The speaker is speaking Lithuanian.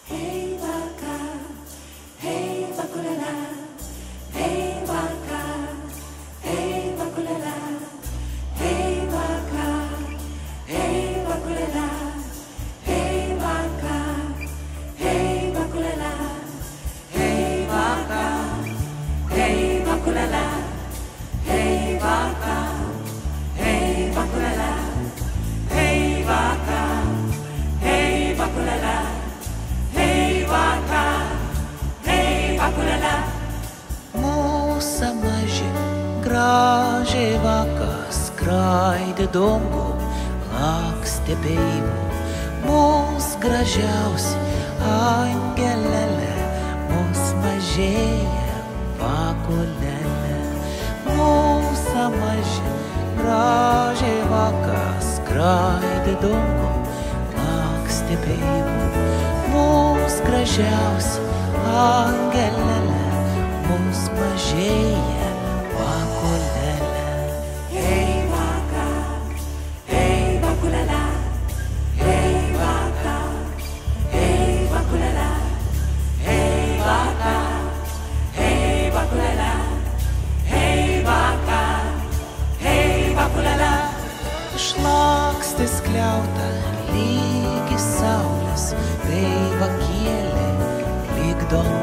Hey vaca, hey vaculala, hey vaca, hey vaculala, hey vaca, hey vaculala, hey vaca, hey vaculala, hey vaca, hey vaculala, hey vaca, hey vaculala, hey vaca, hey vaculala. Hey vaca, hey vaculala. Mūsa maži, graži vaca skraidė dongu, lakstė beibu. Mūs gražiausi angelele, mūs mažėja vakulele. Mūsa maži, graži vaca skraidė dongu, lakstė beibu. Mūs gražiausi angelele, mūs mažėja vakulele. Hey vaca, hey vaculala, hey vaca, hey vaculala, hey vaca, hey vaculala, hey vaca, hey vaculala. Šlakstė skliauta lygi saulės, bei vakėlė lyg dongo.